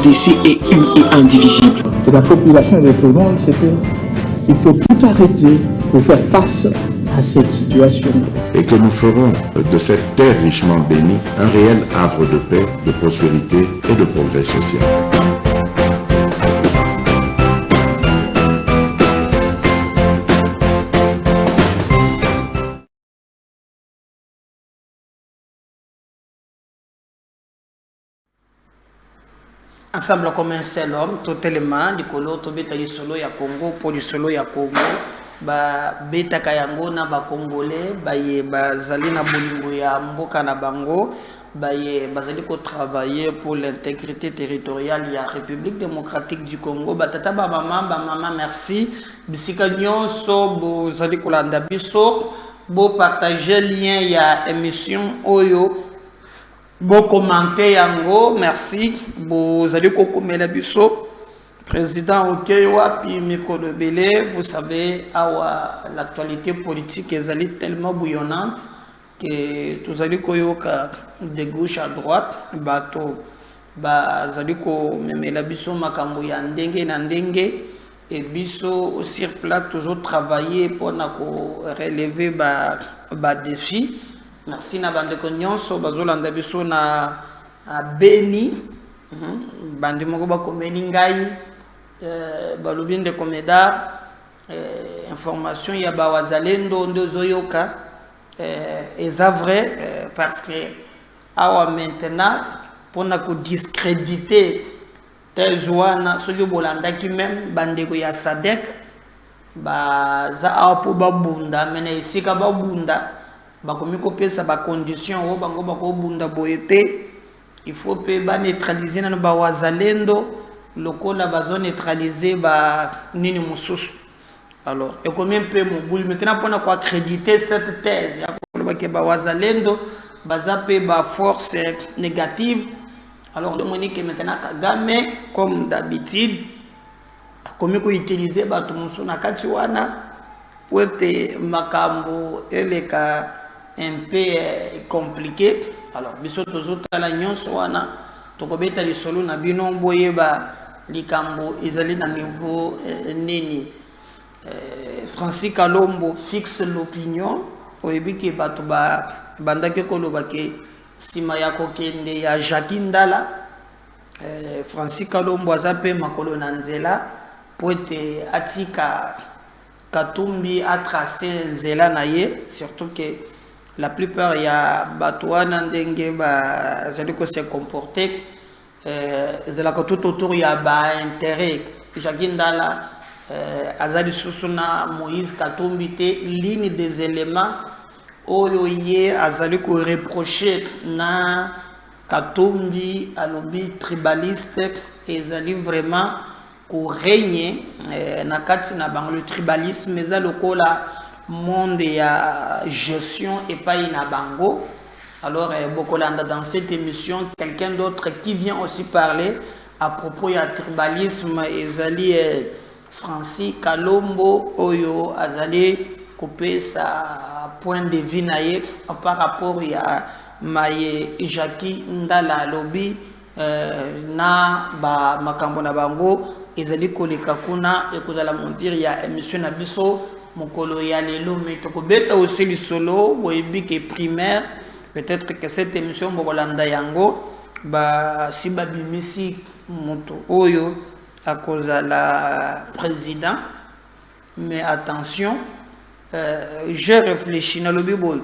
RDC est une et indivisible. Et la population répondante, c'est qu'il faut tout arrêter pour faire face à cette situation. Et que nous ferons de cette terre richement bénie un réel havre de paix, de prospérité et de progrès social. Ensemble comme un seul homme, totalement, du colo, to beta du solo ya Congo, pour du solo ya Congo, ba beta kayango na ba Congolais, ba ye ba zali na bolingo ya mboka na bango, ba ye ba zali ko travailler pour l'intégrité territoriale ya République démocratique du Congo, ba tata ba maman merci, bisika nyonso bo zali ko landa biso, bo partager lien ya émission oyo. Bon commenter yango, merci. Vous allez kokomela biso président Okewa puis Miko Lebele, vous savez l'actualité politique est tellement bouillonnante que tous allez koyoka de gauche à droite bato ba zali ko memela biso makambo ya ndenge na ndenge et biso sur place toujours travailler pour na ko relever ba défi. Merci na bande nyonso bazolanda biso na Beni bande moko bakomeli ngai balobinde komeda information ya bawazalendo ndozoyoka eza vrai parce que awa maintenant pour na ko discréditer tezwana soki bolandaki même bandeko ya Sadek ba za awa po babunda mena esika babunda bakomiko pesa ba condition o bango bako bunda boyete il faut pe ba neutraliser na ba wazalendo lokola bazo neutraliser ba nini mususu alors et combien peu mobulu maintenant pour na ko accréditer cette thèse ya ko ba ke ba wazalendo baza pe ba force négative alors le monique maintenant Kagame comme d'habitude akomiko utiliser ba to musu na kati wana pour te makambo eleka un peu compliqué. Alors, biso toujours la nyonso wana tokobeta lisolo na bino boyeba likambo ezali na niveau nini Francis Kalombo fixe l'opinion oyebiki bato bandaki koloba ke sima ya kokende ya Jacques Ndala Francis Kalombo azape makolo na nzela po ete atika Katumbi a tracé nzela na ye surtout que la plupart ya batouana ndenge ba zali ko se comporter zela ko tout autour ya ba intérêt Jacques Ndala azali susuna Moïse Katumbi te ligne des éléments oyo ye azali ko reprocher na Katumbi alobi tribaliste ezali vraiment ko régner na kati na bango le tribalisme eza lokola monde ya gestion et pas ina bango. Alors Bokolanda dans cette émission quelqu'un d'autre qui vient aussi parler à propos ya tribalisme ezali Francis Kalombo oyo azali couper sa point de vue naie par rapport ya maye Jacques Ndala lobby na ba makambo na bango ezali koleka kuna ekozala montir ya émission na biso mokolo ya lelo mais tokobeta aussi lisolo boyebi ke primaire peut-être que cette émission bokolanda yango ba si babimisi moto oyo akozala président mais attention j'ai réfléchi na lobi boy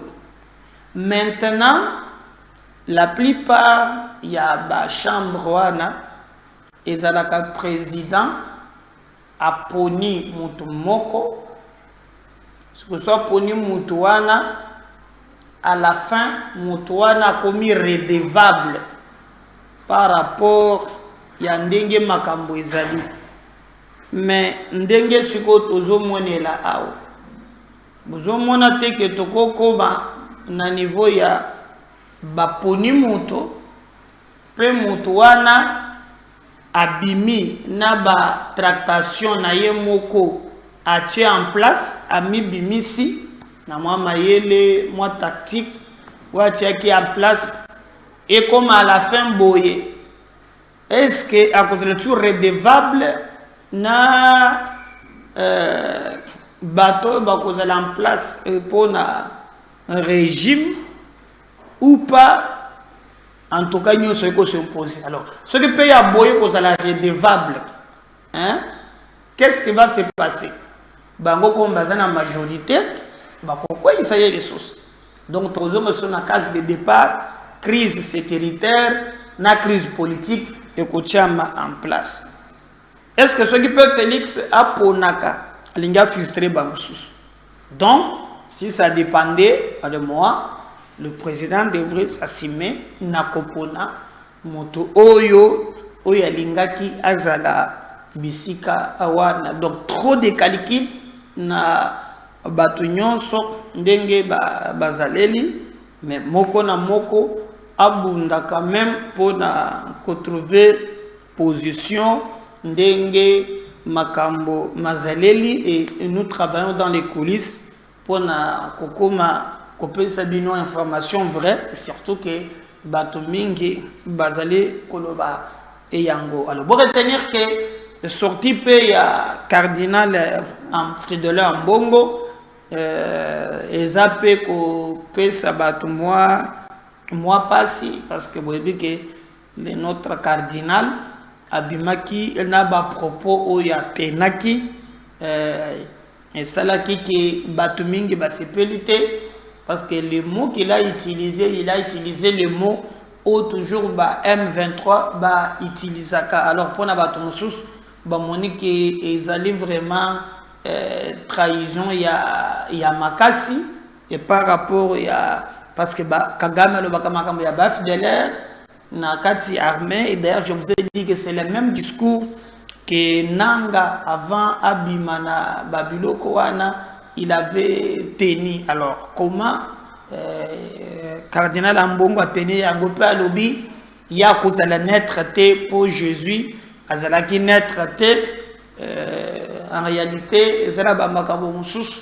maintenant la plupart ya ba chambre wana ezalaka président aponi moto moko ce que soit poni moto wana à la fin moto wana komi redevable par rapport ya ndenge makambo ezali mais ndenge siko tozomonela awo bozomona te ke tokokoma na niveau ya baponi moto pe moto wana abimi na ba tractation na ye moko atie en place ami bimisi na mwa mayele mwa tactique ou atie qui en place et comme à la fin boye est-ce que à cause de toujours redevable na bateau ba cause en place pour un régime ou pas, en tout cas nous sommes s'imposer. Alors ce qui peut y aboyer cause la redevable, hein, qu'est-ce qui va se passer? Bango comme bazan en majorité, bah pourquoi il s'agit des ressources. Donc tous hommes sont en case de départ, crise sécuritaire, na crise politique et kochama en place. Est-ce que ce qui peut Félix a ponaka linga frustré bamoussous? Donc si ça dépendait de moi, le président devrait s'assumer na kopona moto oyo oya lingaki azala bisika awana. Donc trop de calculs na batu nyonso ndenge bazaleli, mais moko na moko abunda quand même pour trouver position ndenge makambo mazaleli, et nous travaillons dans les coulisses pour kokoma kopesa bino information vraie, surtout que batu mingi bazali koloba e yango. Alors pour retenir que sorti pe ya cardinal en Fridolin en Bongo ezape ko pesa batu moi passé, parce que vous voyez que notre cardinal abimaki il n'a pas propos au ya tenaki et salaki que batu mingi basepelite, parce que le mot qu'il a utilisé, le mot ou toujours M23 utilisaka. Alors pour na batu mususu monique ils allaient vraiment trahison ya makasi, et par rapport ya parce que Kagame le bakamakambo ya bafidèle na kati armée, et d'ailleurs je vous ai dit que c'est le même discours que Nanga avant Abimana Babiloko wana il avait tenu. Alors comment cardinal Ambongo a tenu yango pe alobi ya kozala naître te pour Jésus azalaki naître te en réalité ezala ba makambo mususu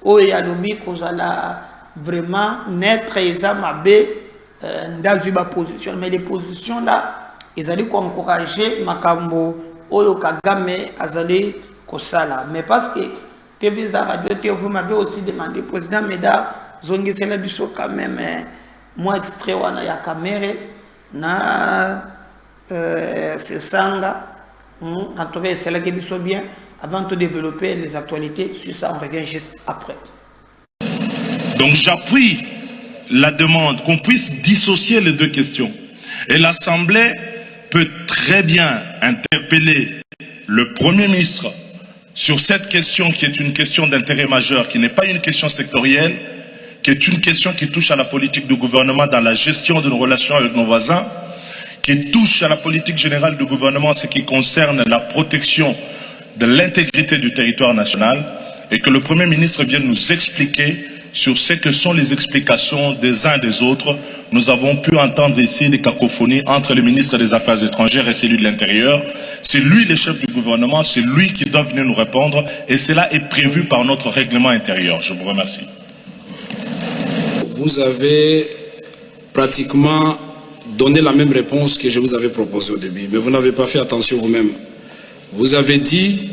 oyo alobi kozala vraiment naître eza mabe ndazu ba position, mais les positions là ezali ko encourager makambo oyo Kagame azali kosala. Mais parce que TV Radio, vous m'avez aussi demandé, président Meda zongi c'est la biso quand même moi extrait wana ya caméra na c'est sanga en tout cas c'est là que biso bien avant de développer les actualités sur ça, on revient juste après. Donc j'appuie la demande qu'on puisse dissocier les deux questions. Et l'Assemblée peut très bien interpeller le Premier ministre sur cette question qui est une question d'intérêt majeur, qui n'est pas une question sectorielle, qui est une question qui touche à la politique du gouvernement dans la gestion de nos relations avec nos voisins, qui touche à la politique générale du gouvernement en ce qui concerne la protection de l'intégrité du territoire national, et que le Premier ministre vienne nous expliquer sur ce que sont les explications des uns et des autres. Nous avons pu entendre ici des cacophonies entre le ministre des Affaires étrangères et celui de l'Intérieur. C'est lui le chef du gouvernement, c'est lui qui doit venir nous répondre, et cela est prévu par notre règlement intérieur. Je vous remercie. Vous avez pratiquement donné la même réponse que je vous avais proposée au début, mais vous n'avez pas fait attention vous-même. Vous avez dit,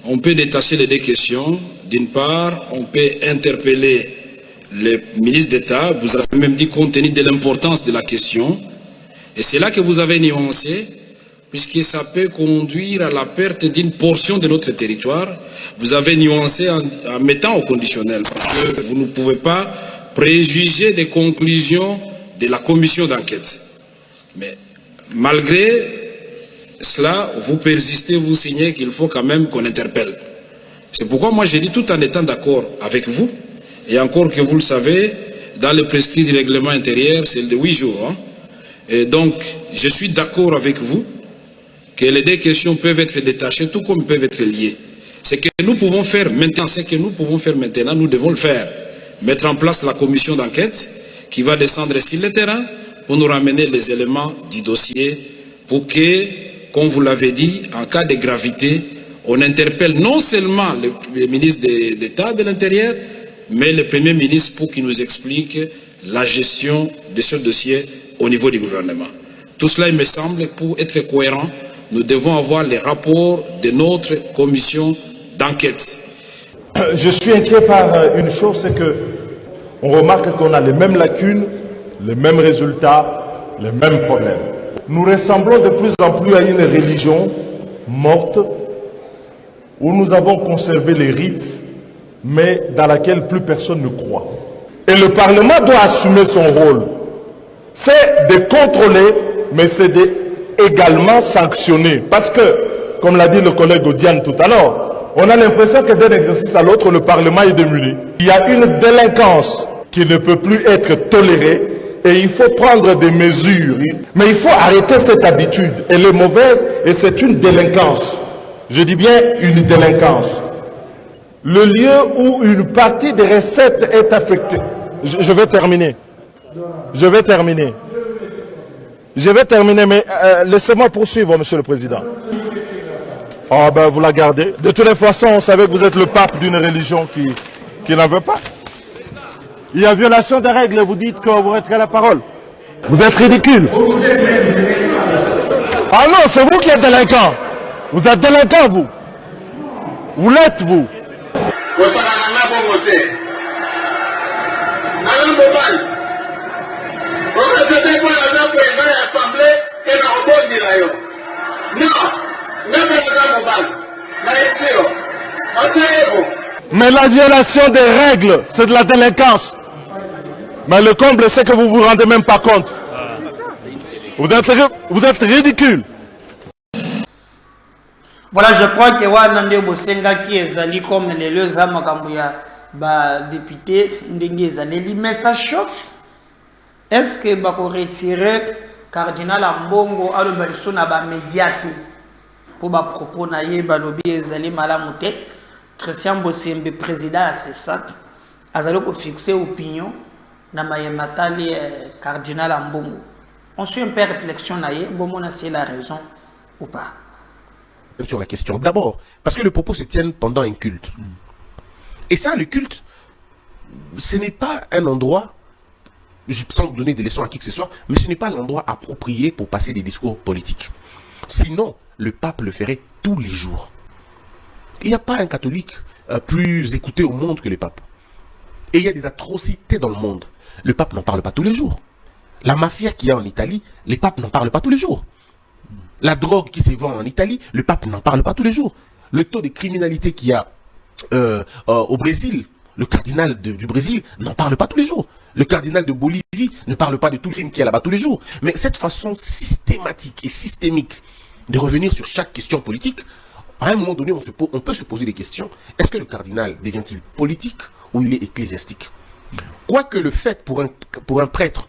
on peut détacher les deux questions. D'une part, on peut interpeller les ministres d'État. Vous avez même dit compte tenu de l'importance de la question. Et c'est là que vous avez nuancé, puisque ça peut conduire à la perte d'une portion de notre territoire. Vous avez nuancé en mettant au conditionnel, parce que vous ne pouvez pas préjuger des conclusions de la commission d'enquête. Mais malgré cela, vous persistez, vous signez qu'il faut quand même qu'on interpelle. C'est pourquoi moi j'ai dit, tout en étant d'accord avec vous, et encore que vous le savez, dans le prescrit du règlement intérieur, c'est de 8 jours. Hein. Et donc, je suis d'accord avec vous que les deux questions peuvent être détachées, tout comme peuvent être liées. Ce que nous pouvons faire maintenant, nous devons le faire. Mettre en place la commission d'enquête qui va descendre sur le terrain pour nous ramener les éléments du dossier pour que, comme vous l'avez dit, en cas de gravité, on interpelle non seulement le ministre d'État de l'Intérieur, mais le Premier ministre pour qu'il nous explique la gestion de ce dossier au niveau du gouvernement. Tout cela, il me semble, pour être cohérent, nous devons avoir les rapports de notre commission d'enquête. Je suis inquiet par une chose, c'est que on remarque qu'on a les mêmes lacunes, les mêmes résultats, les mêmes problèmes. Nous ressemblons de plus en plus à une religion morte où nous avons conservé les rites, mais dans laquelle plus personne ne croit. Et le Parlement doit assumer son rôle. C'est de contrôler, mais c'est également sanctionner. Parce que, comme l'a dit le collègue Odiane tout à l'heure, on a l'impression que d'un exercice à l'autre, le Parlement est démuni. Il y a une délinquance qui ne peut plus être tolérée et il faut prendre des mesures. Mais il faut arrêter cette habitude. Elle est mauvaise et c'est une délinquance. Je dis bien une délinquance. Le lieu où une partie des recettes est affectée. Je vais terminer. Je vais terminer, mais laissez-moi poursuivre, Monsieur le Président. Ah ben, vous la gardez. De toutes les façons, on savait que vous êtes le pape d'une religion qui n'en veut pas. Il y a violation des règles, vous dites que vous retirez la parole. Vous êtes ridicule. Ah non, c'est vous qui êtes délinquant. Vous êtes délinquant, vous. Vous l'êtes, vous. Mais la violation des règles, c'est de la délinquance. Mais le comble, c'est que vous vous rendez même pas compte. Vous êtes ridicule. Voilà, je crois que Wanande Bosenga qui est comme les deux Amakambuya, député, mais ça chauffe. Est-ce que vous retirer cardinal Ambongo à l'obéissance à la médiaté pour propos naïe balobi ezali malamute Christian Bosembe président c'est ça azalo fixer opinion na mayematali cardinal Ambongo. On suit un peu réflexion naïe bon on a c'est la raison ou pas sur la question. D'abord parce que le propos se tienne pendant un culte. Et ça le culte ce n'est pas un endroit, sans donner des leçons à qui que ce soit, mais ce n'est pas l'endroit approprié pour passer des discours politiques. Sinon, le pape le ferait tous les jours. Il n'y a pas un catholique plus écouté au monde que le pape. Et il y a des atrocités dans le monde. Le pape n'en parle pas tous les jours. La mafia qu'il y a en Italie, le pape n'en parle pas tous les jours. La drogue qui se vend en Italie, le pape n'en parle pas tous les jours. Le taux de criminalité qu'il y a au Brésil, le cardinal du Brésil n'en parle pas tous les jours. Le cardinal de Bolivie ne parle pas de tout le crime qu'il y a là-bas tous les jours. Mais cette façon systématique et systémique de revenir sur chaque question politique, à un moment donné, on peut se poser des questions. Est-ce que le cardinal devient-il politique ou il est ecclésiastique? Quoique le fait pour un prêtre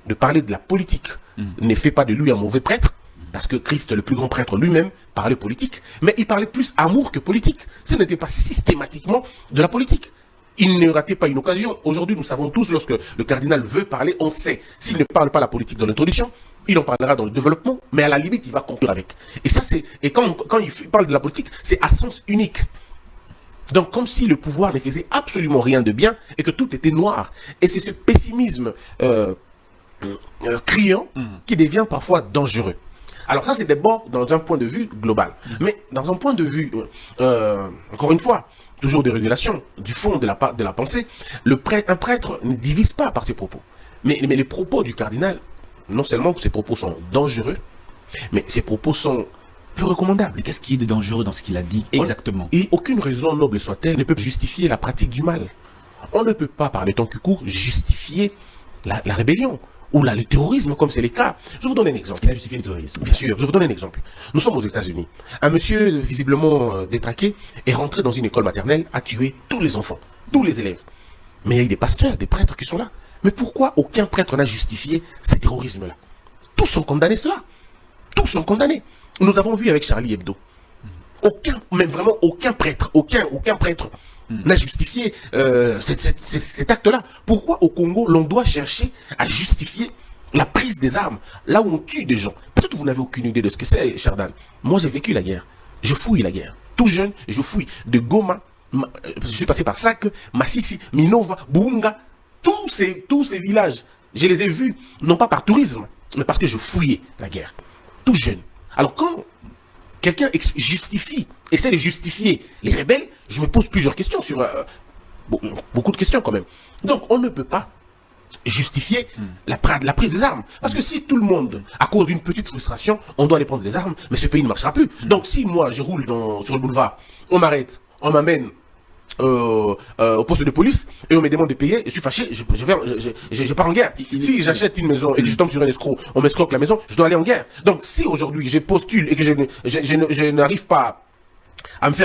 de parler de la politique ne fait pas de lui un mauvais prêtre, parce que Christ, le plus grand prêtre lui-même, parlait politique, mais il parlait plus amour que politique. Ce n'était pas systématiquement de la politique. Il ne ratait pas une occasion. Aujourd'hui, nous savons tous, lorsque le cardinal veut parler, on sait. S'il ne parle pas la politique dans l'introduction, il en parlera dans le développement, mais à la limite, il va conclure avec. Et ça, et quand il parle de la politique, c'est à sens unique. Donc, comme si le pouvoir ne faisait absolument rien de bien et que tout était noir. Et c'est ce pessimisme criant qui devient parfois dangereux. Alors ça, c'est d'abord dans un point de vue global. Mais dans un point de vue, encore une fois, toujours de régulation du fond de la pensée, un prêtre ne divise pas par ses propos. Mais les propos du cardinal, non seulement que ses propos sont dangereux, mais ses propos sont peu recommandables. Mais qu'est-ce qui est de dangereux dans ce qu'il a dit exactement? Et aucune raison noble soit-elle ne peut justifier la pratique du mal. On ne peut pas, par le temps qui court, justifier la rébellion ou le terrorisme, comme c'est le cas. Je vous donne un exemple. Il a justifié le terrorisme. Bien sûr, je vous donne un exemple. Nous sommes aux États-Unis. Un monsieur visiblement détraqué est rentré dans une école maternelle, a tué tous les enfants, tous les élèves. Mais il y a des pasteurs, des prêtres qui sont là. Mais pourquoi aucun prêtre n'a justifié ce terrorisme-là? Tous sont condamnés cela. Tous sont condamnés. Nous avons vu avec Charlie Hebdo. Même vraiment aucun prêtre, aucun prêtre n'a justifié cet acte-là. Pourquoi au Congo, l'on doit chercher à justifier la prise des armes, là où on tue des gens? Peut-être que vous n'avez aucune idée de ce que c'est, cher Dan. Moi, j'ai vécu la guerre. Je fouille la guerre. Tout jeune, je fouille. De Goma, je suis passé par Sake, Massissi, Minova, Burunga, tous ces villages, je les ai vus, non pas par tourisme, mais parce que je fouillais la guerre, tout jeune. Alors quand quelqu'un justifie, essaie de justifier les rebelles, je me pose plusieurs questions sur... beaucoup de questions quand même. Donc on ne peut pas justifier la prise des armes. Parce que si tout le monde, à cause d'une petite frustration, on doit aller prendre des armes, mais ce pays ne marchera plus. Donc si moi, je roule sur le boulevard, on m'arrête, on m'amène au poste de police, et on me demande de payer, je suis fâché, je pars en guerre. Si j'achète une maison et que je tombe sur un escroc, on m'escroque la maison, je dois aller en guerre. Donc si aujourd'hui je postule et que je n'arrive pas à me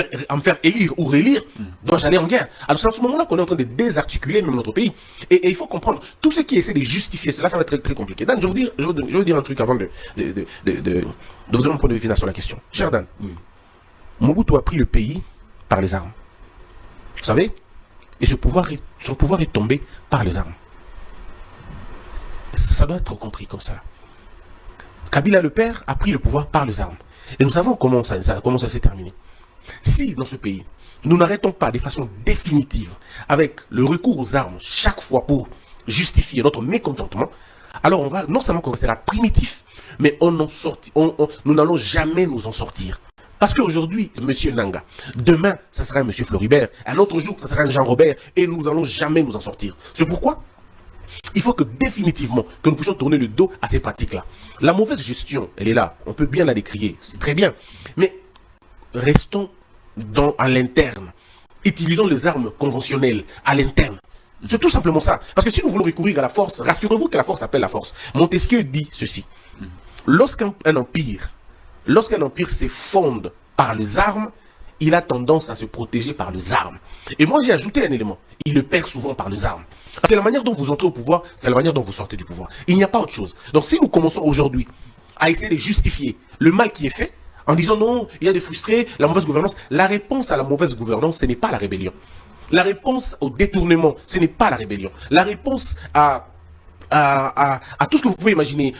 faire élire ou relire, dois-je aller en guerre? Alors c'est à ce moment-là qu'on est en train de désarticuler même notre pays. Et il faut comprendre, tout ce qui essaie de justifier cela, ça va être très, très compliqué. Dan, je vais vous dire un truc avant de vous donner mon point de vue final sur la question. Cher Dan, Mobutu a pris le pays par les armes. Vous savez? Et son pouvoir est tombé par les armes. Ça doit être compris comme ça. Kabila le père a pris le pouvoir par les armes. Et nous savons comment ça s'est terminé. Si, dans ce pays, nous n'arrêtons pas de façon définitive avec le recours aux armes chaque fois pour justifier notre mécontentement, alors on va, non seulement qu'on restera primitif, mais nous n'allons jamais nous en sortir. Parce qu'aujourd'hui, M. Nanga, demain, ça sera un M. Floribert, un autre jour, ça sera un Jean Robert, et nous n'allons jamais nous en sortir. C'est pourquoi il faut que définitivement, que nous puissions tourner le dos à ces pratiques-là. La mauvaise gestion, elle est là, on peut bien la décrier, c'est très bien, mais restons à l'interne. Utilisons les armes conventionnelles à l'interne. C'est tout simplement ça. Parce que si nous voulons recourir à la force, rassurez-vous que la force appelle la force. Montesquieu dit ceci. Lorsqu'un empire s'effonde par les armes, il a tendance à se protéger par les armes. Et moi, j'ai ajouté un élément. Il le perd souvent par les armes. Parce que la manière dont vous entrez au pouvoir, c'est la manière dont vous sortez du pouvoir. Il n'y a pas autre chose. Donc si nous commençons aujourd'hui à essayer de justifier le mal qui est fait, en disant non, il y a des frustrés, la mauvaise gouvernance, la réponse à la mauvaise gouvernance, ce n'est pas la rébellion. La réponse au détournement, ce n'est pas la rébellion. La réponse à tout ce que vous pouvez imaginer,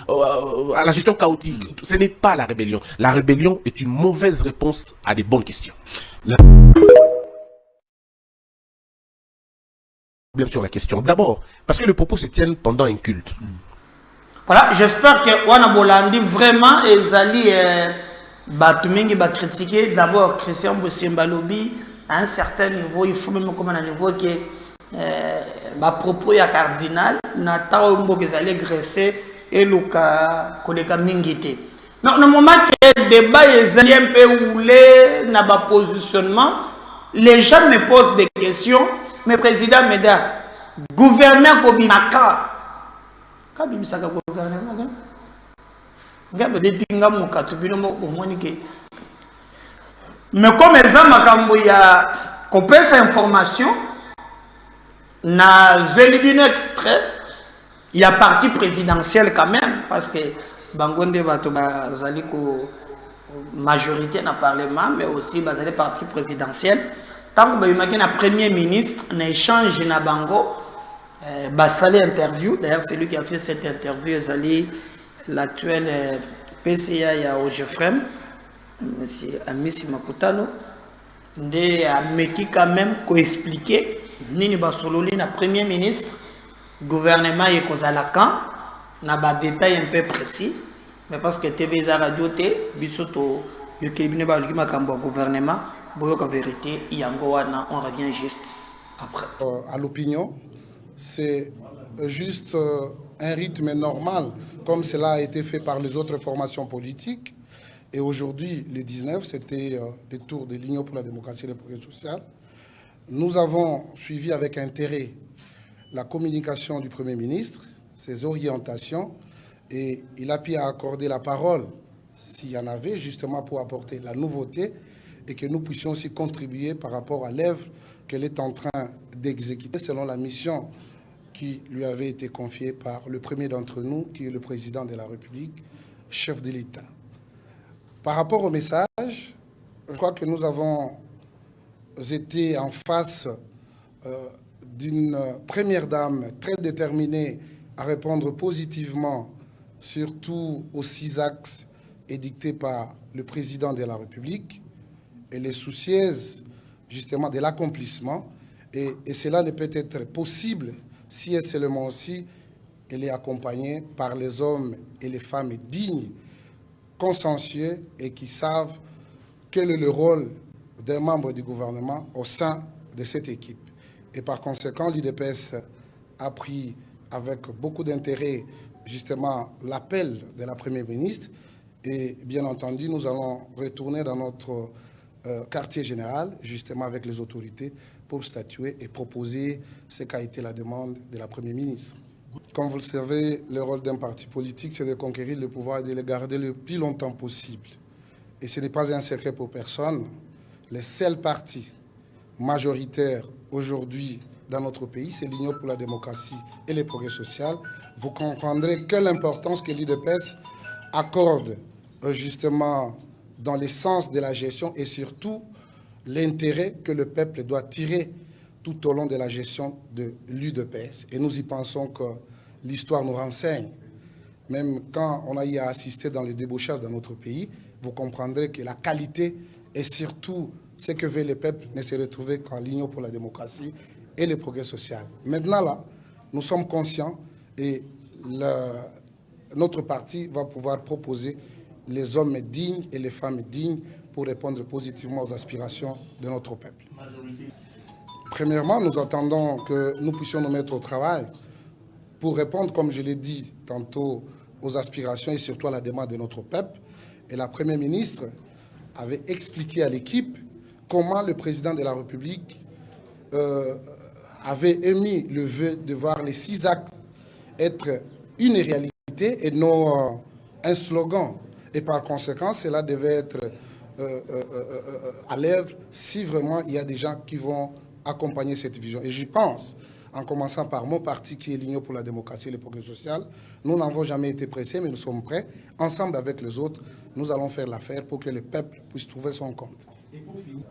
à la gestion chaotique, ce n'est pas la rébellion. La rébellion est une mauvaise réponse à des bonnes questions. Sur la question. D'abord, parce que le propos se tienne pendant un culte. Voilà, j'espère que Wana Bolandi vraiment ezali Batumingi va critiquer d'abord Christian Bosimbalobi à un certain niveau. Il faut même comme un niveau que ma propos ya cardinal Nata Ombo que allait graisser et Luka Koleka Mingite. Mais au moment que le débat est un peu oulé, n'a pas positionnement, les gens me posent des questions. Mais président Meda, gouverneur Kobimaka, Kabimsaka gouvernement, mais comme exemple, il y a cette information, na Zelibine extrait, il y a parti présidentiel quand même, parce que Bangonde Bazali majorité dans le Parlement, mais aussi Bazali parti présidentiel. Tant que vous un premier ministre, un échange na Bango, Basali interview, d'ailleurs c'est lui qui a fait cette interview, l'actuel PCA au Jefrem, M. Amissi Makutano, a métier quand même pour expliquer, Nini Basololi, le premier ministre, gouvernement et Kozalakan, n'a pas de détails un peu précis, mais parce que TV Radio, Bisoto, gouvernement, la vérité, on revient juste après. À l'opinion, c'est juste un rythme normal, comme cela a été fait par les autres formations politiques. Et aujourd'hui, le 19, c'était le tour de l'Union pour la démocratie et le progrès social. Nous avons suivi avec intérêt la communication du Premier ministre, ses orientations, et il a pu accorder la parole, s'il y en avait, justement pour apporter la nouveauté, et que nous puissions aussi contribuer par rapport à l'œuvre qu'elle est en train d'exécuter selon la mission qui lui avait été confiée par le premier d'entre nous, qui est le président de la République, chef de l'État. Par rapport au message, je crois que nous avons été en face d'une première dame très déterminée à répondre positivement, surtout aux 6 axes édictés par le président de la République. Elle est soucieuse justement de l'accomplissement et cela ne peut être possible si et seulement aussi elle est accompagnée par les hommes et les femmes dignes, consciencieux et qui savent quel est le rôle d'un membre du gouvernement au sein de cette équipe. Et par conséquent, l'UDPS a pris avec beaucoup d'intérêt justement l'appel de la Première ministre et bien entendu, nous allons retourner dans notre quartier général, justement avec les autorités, pour statuer et proposer ce qu'a été la demande de la Première ministre. Comme vous le savez, le rôle d'un parti politique, c'est de conquérir le pouvoir et de le garder le plus longtemps possible. Et ce n'est pas un secret pour personne. Les seuls partis majoritaires aujourd'hui dans notre pays, c'est l'Union pour la démocratie et le progrès social. Vous comprendrez quelle importance que l'UDPS accorde justement dans l'essence de la gestion et surtout l'intérêt que le peuple doit tirer tout au long de la gestion de l'UDPS. Et nous y pensons que l'histoire nous renseigne. Même quand on a eu à assister dans les débauchages dans notre pays, vous comprendrez que la qualité et surtout ce que veut le peuple ne se retrouve qu'en l'Union pour la démocratie et le progrès social. Maintenant, là, nous sommes conscients et notre parti va pouvoir proposer les hommes dignes et les femmes dignes pour répondre positivement aux aspirations de notre peuple. Premièrement, nous attendons que nous puissions nous mettre au travail pour répondre, comme je l'ai dit tantôt, aux aspirations et surtout à la demande de notre peuple. Et la Première ministre avait expliqué à l'équipe comment le président de la République avait émis le vœu de voir les 6 actes être une réalité et non un slogan. Et par conséquent, cela devait être à l'œuvre si vraiment il y a des gens qui vont accompagner cette vision. Et j'y pense, en commençant par mon parti qui est l'Union pour la démocratie et le progrès social. Nous n'avons jamais été pressés, mais nous sommes prêts. Ensemble avec les autres, nous allons faire l'affaire pour que le peuple puisse trouver son compte. Et pour finir,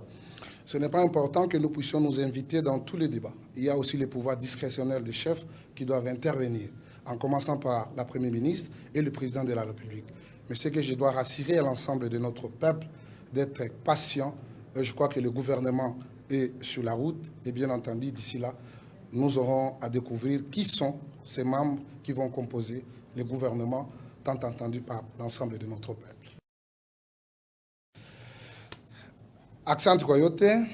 ce n'est pas important que nous puissions nous inviter dans tous les débats. Il y a aussi les pouvoirs discrétionnels des chefs qui doivent intervenir, en commençant par la Première ministre et le président de la République. Mais ce que je dois rassurer à l'ensemble de notre peuple, d'être patient. Je crois que le gouvernement est sur la route. Et bien entendu, d'ici là, nous aurons à découvrir qui sont ces membres qui vont composer le gouvernement, tant entendu par l'ensemble de notre peuple. Asante kwa yote,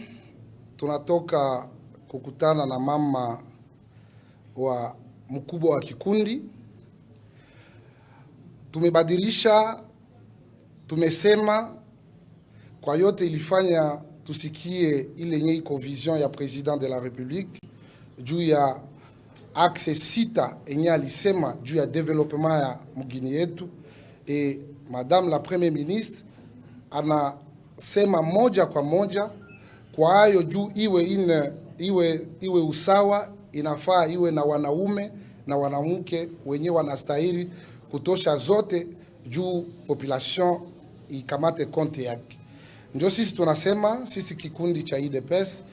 tunatoka kukutana na mama wa mkubwa wa kikundi. Tumebadilisha, tumesema, kwa yote ilifanya tusikie ile yenye iko vision ya president de la République juu ya axe 6 yenye alisema juu ya development ya mgini yetu. Et Madame la Première ministre anasema moja kwa moja kwa hayo juu iwe usawa, inafaa iwe na wanaume na wanamke wenye wanastahili kutosha zote juu population ikamate konti yake. Ndio sisi tunasema, sisi kikundi cha UDPS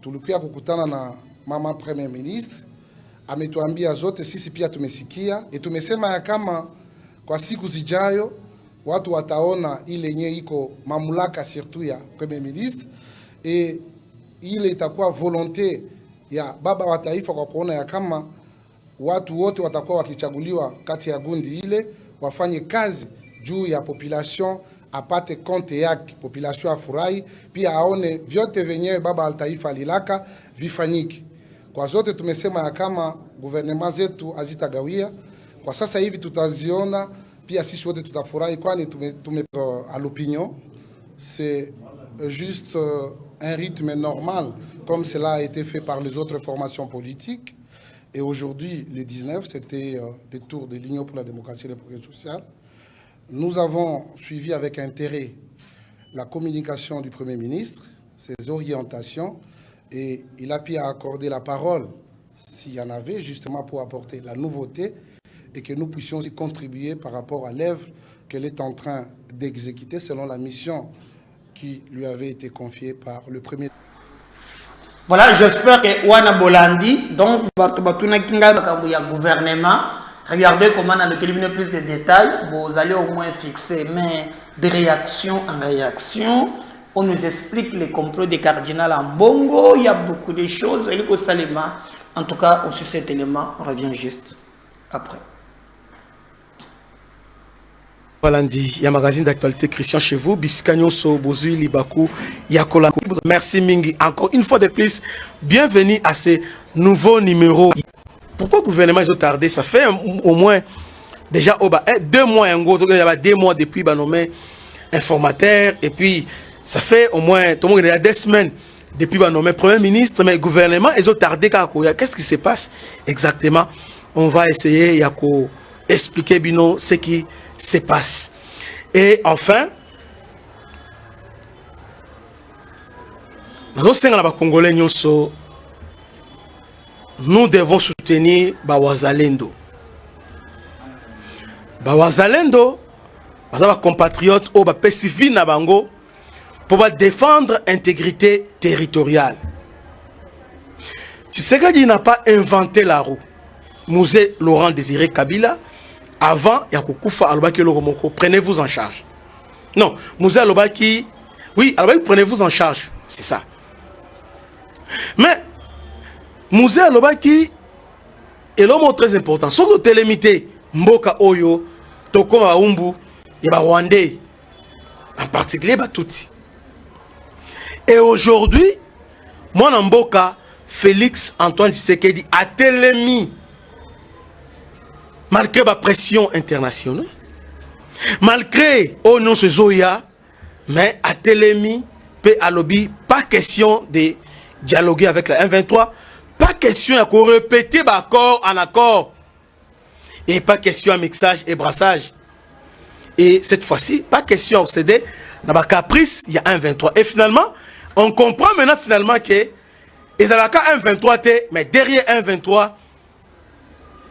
tulikuwa kukutana na mama Premier Ministre, ametuambia zote, sisi pia tumesikia, tumesema ya kama kwa siku zijayo watu wataona ile yenye iko mamlaka surtout ya Premier Ministre, ile itakuwa volonté ya baba wa taifa kwa kuona ya kama watu wote watakuwa wakichaguliwa kati ya gundi ile wafanye kazi juu ya population apate konte yake, population afurahi, pia aone vyote venyewe baba wa taifa alilaka vifanyike. Kwa zote tumesema ya kama gouvernement zetu hazitagawia. Kwa sasa hivi tutaziona, pia sisi wote tutafurahi kwani tume à l'opinion. C'est juste un rythme normal comme cela a été fait par les autres formations politiques. Et aujourd'hui, le 19, c'était le tour de l'Union pour la démocratie et le progrès social. Nous avons suivi avec intérêt la communication du Premier ministre, ses orientations, et il a pu accorder la parole, s'il y en avait, justement pour apporter la nouveauté et que nous puissions y contribuer par rapport à l'œuvre qu'elle est en train d'exécuter selon la mission qui lui avait été confiée par le Premier. Voilà, j'espère que Wana Bolandi, donc, Batuna Kinga Makambuya gouvernement, regardez comment dans le cabinet plus de détails, vous allez au moins fixer, mais de réaction en réaction, on nous explique les complots des cardinals en Bongo, il y a beaucoup de choses, en tout cas, aussi cet élément, on revient juste. après. Valandi, il y a un magazine d'actualité Christian chez vous, Biscanyoso, Bozui, Libaku, Yakola. Merci Mingi. Encore une fois de plus, bienvenue à ce nouveau numéro. Pourquoi le gouvernement a tardé? Ça fait au moins déjà 2 mois, 2 mois depuis qu'il a nommé informateur, et puis ça fait au moins 2 semaines depuis qu'il a nommé Premier ministre, mais le gouvernement a tardé. Qu'est-ce qui se passe exactement? On va essayer d'expliquer ce qui se passe. Et enfin, nous devons soutenir Bawazalendo. Bawazalendo, les compatriotes ou les na bango pour défendre l'intégrité territoriale. Tshisekedi n'a pas inventé la roue. Musée Laurent Désiré Kabila, avant Yakoufa Alobaki Loromoko, prenez-vous en charge. Non, Musée Alobaki, oui, Alobaki, prenez-vous en charge. C'est ça. Mais, Musée Alobaki est l'homme très important. Sur le télémité, Mboka Oyo, Tokoma Umbu, et Rwandais, en particulier Batouti. Et aujourd'hui, mon Mboka, Félix Antoine Tshisekedi a télémi. Malgré la pression internationale, malgré oh non ce Zoya, mais à Télémi, à lobby, pas question de dialoguer avec la M23, pas question de répéter accord en accord, et pas question de mixage et brassage. Et cette fois-ci, pas question de céder dans la caprice, il y a un 23. Et finalement, on comprend maintenant finalement que il y a un 23, mais derrière un 23,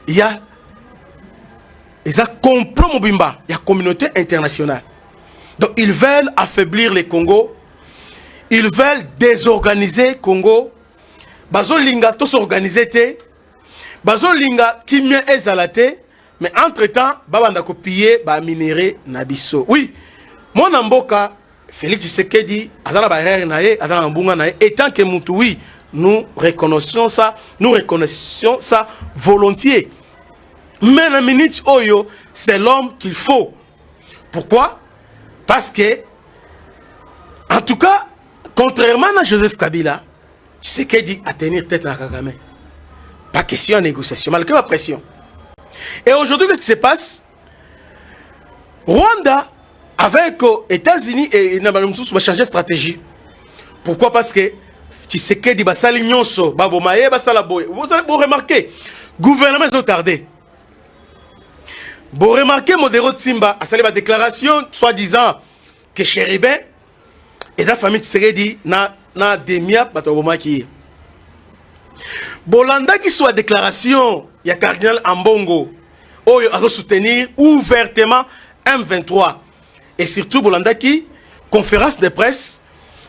il y a ils ont complot Mobimba, il y a communauté internationale. Donc ils veulent affaiblir les Congo, ils veulent désorganiser Congo. Bazo linga tous organiser te, bazo linga kimia ezalate, mais entre-temps babanda copier ba minéré nabiso. Oui, mon amboka Félix Tshisekedi azala barrière nae, azala mbunga nae, et tant que mutu oui, nous reconnaissons ça volontiers. Mais la minute Oyo, c'est l'homme qu'il faut. Pourquoi? Parce que, en tout cas, contrairement à Joseph Kabila, Tshisekedi a tenir tête à Kagame. Pas question de négociation, malgré la pression. Et aujourd'hui, qu'est-ce qui se passe? Rwanda, avec les États-Unis et Nabalumsous, va changer de stratégie. Pourquoi? Parce que Tshisekedi va s'aligner sur Babomaye, va s'alaboyer. Vous remarquez, le gouvernement est tardé. Vous remarquez, Modero Tsimba a salué la déclaration, soi-disant que Chéribin et la famille Tshisekedi na demia batobomaki. Bolanda qui soit déclaration, il y a cardinal Ambongo, Oyo a soutenir ouvertement M23. Et surtout Bolanda qui conférence de presse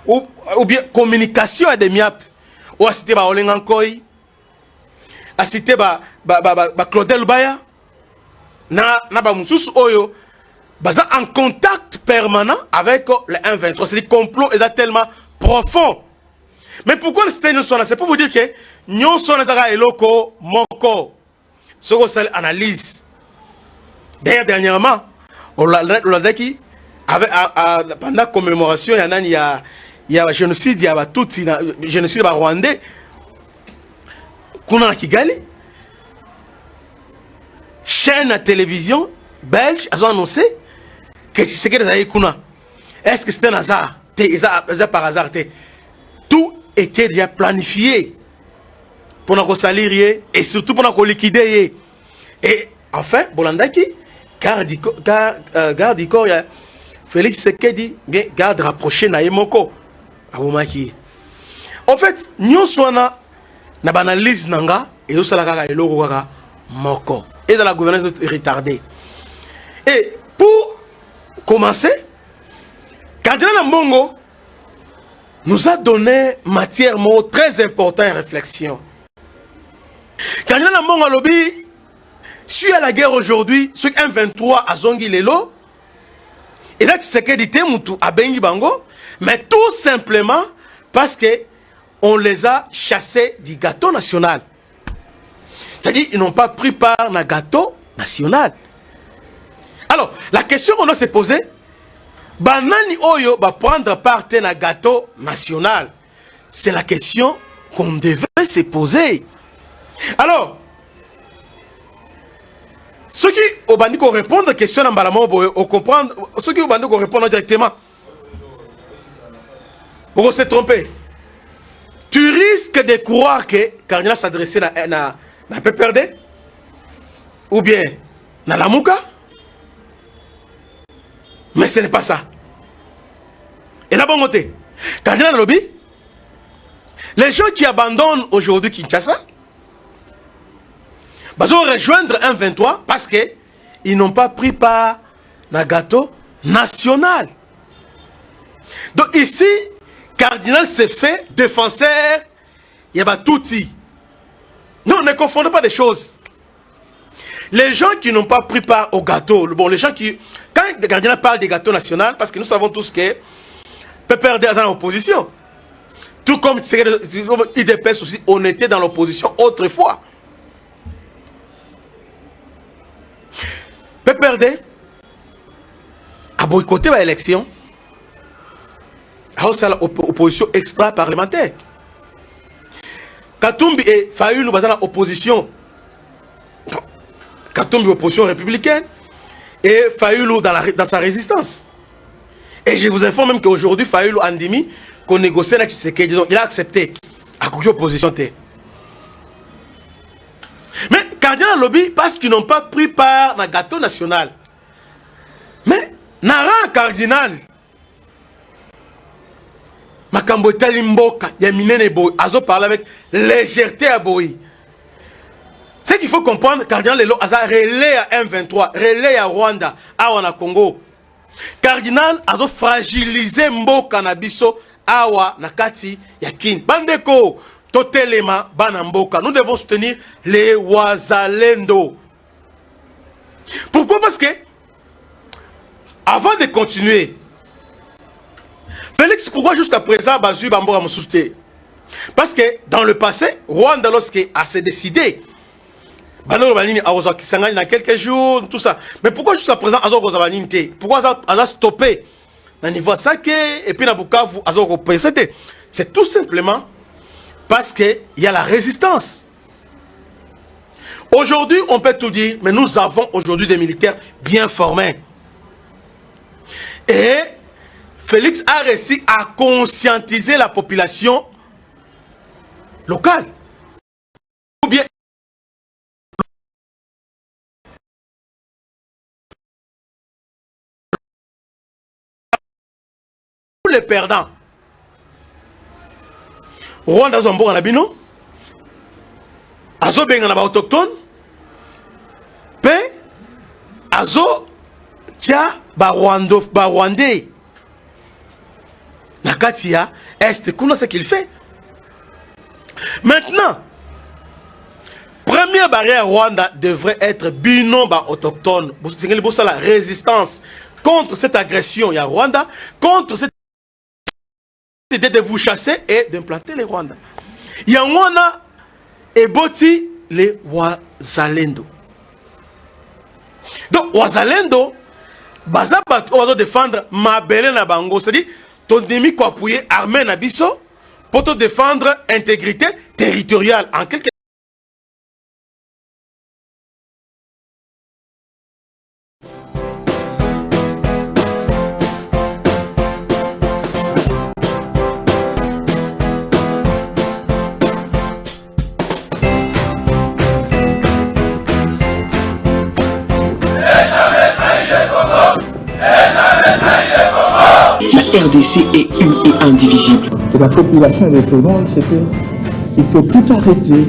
ou bien communication à des miap. Ou a cité Olengankoi, a cité Claudel Baya. Na Bamoussous Oyo, baza en contact permanent avec le 1-23. C'est le complot est tellement profond. Mais pourquoi le système là? C'est pour vous dire que nous sommes dans eloko moko. Ce qu'on s'est analyse. Dernièrement, on l'a dit pendant la commémoration, il y a génocide, il y a tout génocide rwandais. Kuna Kigali. Chaîne à télévision belge a annoncé que Tshisekedi a Kuna. Est-ce que c'est un hasard? C'est par hasard. Tout était déjà planifié pour nous salir et surtout pour nous liquider. Et enfin, Bolandaki, garde du corps, Félix Tshisekedi, bien garde rapproché na Yemoko. En fait, nous sommes na banalise nanga et nous sommes là eloko kaka moko. Et dans la gouvernance retardée. Et pour commencer, Cardinal Mbongo nous a donné matière très importante à réflexion. Cardinal Mbongo a lobby, suite à la guerre aujourd'hui, sur M23 à Zongi Lelo, et là, c'est que dit Mutu à Bengi Bango, mais tout simplement parce que on les a chassés du gâteau national. C'est-à-dire ils n'ont pas pris part à un gâteau national. Alors, la question qu'on doit se poser, banani oyo va prendre part à un gâteau national. C'est la question qu'on devait se poser. Alors, ceux qui ont répondre à la question, on comprendre, ceux qui ont répondre directement, on se tromper. Tu risques de croire que Cardinal s'adressait à PPRD ou bien à la Mouka, mais ce n'est pas ça. Et la bonne côté, Cardinal Lobby, les gens qui abandonnent aujourd'hui Kinshasa, ils vont rejoindre un 23 parce qu'ils n'ont pas pris part à un gâteau national. Donc ici, Cardinal s'est fait défenseur, il y a tout. Non, ne confondez pas des choses. Les gens qui n'ont pas pris part au gâteau, bon, les gens qui... Quand le Cardinal parle des gâteaux nationaux, parce que nous savons tous que PPRD est dans l'opposition. Tout comme IDPS aussi, on était dans l'opposition autrefois. PPRD a boycotté l'élection. C'est l'opposition extra-parlementaire. Katumbi et Fayulu sont dans l'opposition. Katumbi opposition républicaine et Fayulu dans sa résistance. Et je vous informe même qu'aujourd'hui, Fayulu Andimi, qu'on négocie avec Tshisekedi, il a accepté à cause de l'opposition. Mais Cardinal Lobby, parce qu'ils n'ont pas pris part à un gâteau national. Mais, Nara Cardinal, Makambo Talimboka, Yaminene Boy, Azo parle avec légèreté à Boy. Ce qu'il faut comprendre, Cardinal Lelo, Aza relais à M23, relais à Rwanda, à Congo. Cardinal Azo fragilisé Mboka Nabiso, Awa Nakati Yakin. Bandeko, Totelema, Banamboka. Nous devons soutenir les Wazalendo. Pourquoi? Parce que, avant de continuer, Félix, pourquoi jusqu'à présent, Bazu Bambora me soutient? Parce que dans le passé, Rwanda, lorsqu'il a s'est décidé, il y a quelques jours, tout ça. Mais pourquoi jusqu'à présent, pourquoi il a stoppé dans le niveau Sake et puis dans Bukavu, c'est tout simplement parce qu'il y a la résistance. Aujourd'hui, on peut tout dire, mais nous avons aujourd'hui des militaires bien formés. Et Félix a réussi à conscientiser la population locale. Ou bien les perdants. Rwanda Zombo Anabino, Azo Bengana autochtone, Pe Azo Tia Rwandais. Nakatia Est, comment c'est qu'il fait? Maintenant, première barrière Rwanda devrait être binomba autochtone. C'est la résistance contre cette agression. Il y a Rwanda, contre cette idée de vous chasser et d'implanter les Rwandais. Il y a Rwanda et Boti les Wazalendo. Donc, Wazalendo, Bazabat, on va défendre Mabele na Bango. C'est-à-dire, ton demi quoi appuyer armée na biso pour te défendre intégrité territoriale. En quelque La RDC est une et indivisible. Et la population répondante, c'était il faut tout arrêter.